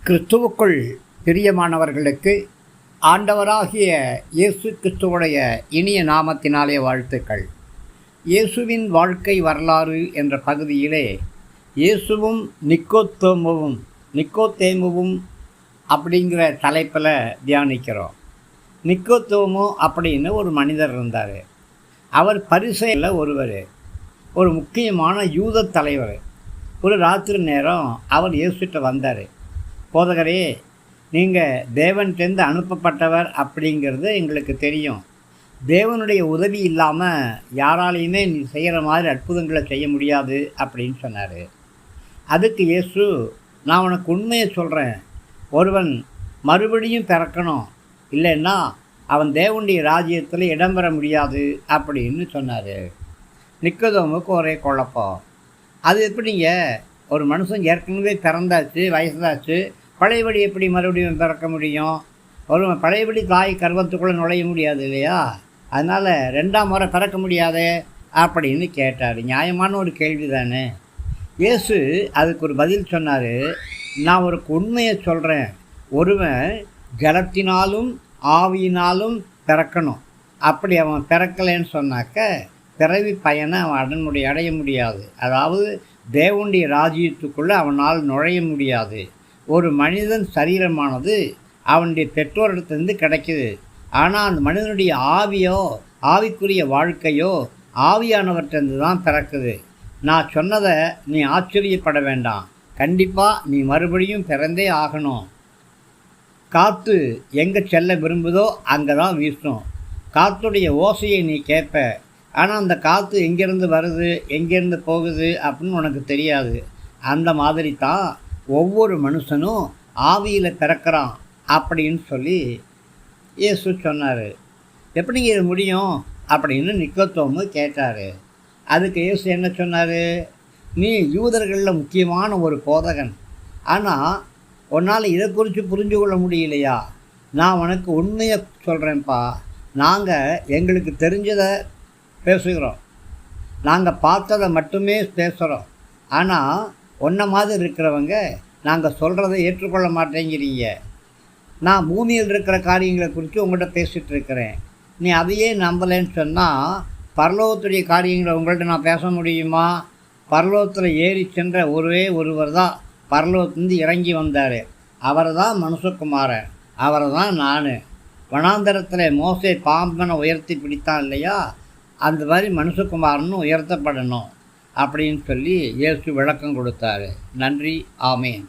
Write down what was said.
கிறிஸ்துவுக்குள் பிரியமானவர்களுக்கு ஆண்டவராகிய இயேசு கிறிஸ்துவுடைய இனிய நாமத்தினாலே வாழ்த்துக்கள். இயேசுவின் வாழ்க்கை வரலாறு என்ற பகுதியிலே இயேசுவும் நிக்கோதேமுவும் அப்படிங்கிற தலைப்பில் தியானிக்கிறோம். நிக்கோதேமு அப்படின்னு ஒரு மனிதர் இருந்தார். அவர் பரிசேயரில் ஒரு முக்கியமான யூத தலைவர். ஒரு ராத்திரி நேரம் அவர் இயேசுகிட்ட வந்தார். போதகரே, நீங்கள் தேவன்கிட்டேருந்து அனுப்பப்பட்டவர் அப்படிங்கிறது எங்களுக்கு தெரியும். தேவனுடைய உதவி இல்லாமல் யாராலையுமே நீ செய்கிற மாதிரி அற்புதங்களை செய்ய முடியாது அப்படின்னு சொன்னார். அதுக்கு இயேசு, நான் உனக்கு உண்மையை சொல்கிறேன், ஒருவன் மறுபடியும் பிறக்கணும், இல்லைன்னா அவன் தேவனுடைய ராஜ்யத்தில் இடம்பெற முடியாது அப்படின்னு சொன்னார். நிக்கோதேமுக்கு ஒரே குழப்பம். அது எப்படிங்க, ஒரு மனுஷன் ஏற்கனவே பிறந்தாச்சு, வயசாச்சு, பழையபடி எப்படி மறுபடியும் பிறக்க முடியும்? ஒரு பழையபடி தாய் கர்வத்துக்குள்ளே நுழைய முடியாது இல்லையா? அதனால் 2ஆம் முறை பிறக்க முடியாதே அப்படின்னு கேட்டார். நியாயமான ஒரு கேள்வி தானே. இயேசு அதுக்கு ஒரு பதில் சொன்னார். நான் ஒரு உண்மையை சொல்கிறேன், ஒருவன் ஜலத்தினாலும் ஆவியினாலும் பிறக்கணும். அப்படி அவன் பிறக்கலைன்னு சொன்னாக்க பிறவி பயனை அவன் அடைய முடியாது. அதாவது தேவனுடைய ராஜ்யத்துக்குள்ளே அவனால் நுழைய முடியாது. ஒரு மனிதன் சரீரமானது அவனுடைய பெற்றோரிடத்துலேருந்து கிடைக்குது. ஆனால் அந்த மனிதனுடைய ஆவிக்குரிய வாழ்க்கையோ ஆவியானவற்றிலிருந்து தான் பிறக்குது. நான் சொன்னதை நீ ஆச்சரியப்பட வேண்டாம். கண்டிப்பாக நீ மறுபடியும் பிறந்தே ஆகணும். காற்று எங்கே செல்ல விரும்புதோ அங்கே தான் வீசும். காற்றுடைய ஓசையை நீ கேட்ப, ஆனால் அந்த காற்று எங்கேருந்து வருது, எங்கேருந்து போகுது அப்படின்னு உனக்கு தெரியாது. அந்த மாதிரி தான் ஒவ்வொரு மனுஷனும் ஆவியில் பிறக்கிறான் அப்படின்னு சொல்லி இயேசு சொன்னார். எப்படிங்க இது முடியும் அப்படின்னு நிக்கோதேமு கேட்டார். அதுக்கு இயேசு என்ன சொன்னார்? நீ யூதர்களில் முக்கியமான ஒரு போதகன், ஆனால் உன்னால் இதை குறித்து புரிஞ்சு கொள்ள முடியலையா? நான் உனக்கு உண்மையை சொல்கிறேன்ப்பா. நாங்கள் எங்களுக்கு தெரிஞ்சதை பேசுகிறோம், நாங்கள் பார்த்ததை மட்டுமே பேசுகிறோம். ஆனால் ஒன்றை மாதிரி இருக்கிறவங்க நாங்கள் சொல்கிறத ஏற்றுக்கொள்ள மாட்டேங்கிறீங்க. நான் பூமியில் இருக்கிற காரியங்களை குறித்து உங்கள்கிட்ட பேசிகிட்டு இருக்கிறேன், நீ அதையே நம்பலைன்னு சொன்னால் பரலோகத்துடைய காரியங்களை உங்கள்கிட்ட நான் பேச முடியுமா? பரலோகத்தில் ஏறி சென்ற ஒருவர் தான் பரலோகத்துலேருந்து இறங்கி வந்தார். அவர் தான் மனுஷகுமாரன், அவரை தான் நான். வனாந்தரத்தில் மோசே பாம்பனை உயர்த்தி பிடித்தான் இல்லையா, அந்த மாதிரி மனுஷகுமாரன்னு உயர்த்தப்படணும் அப்படின்னு சொல்லி இயேசு விளக்கம் கொடுத்தாரு. நன்றி. ஆமேன்.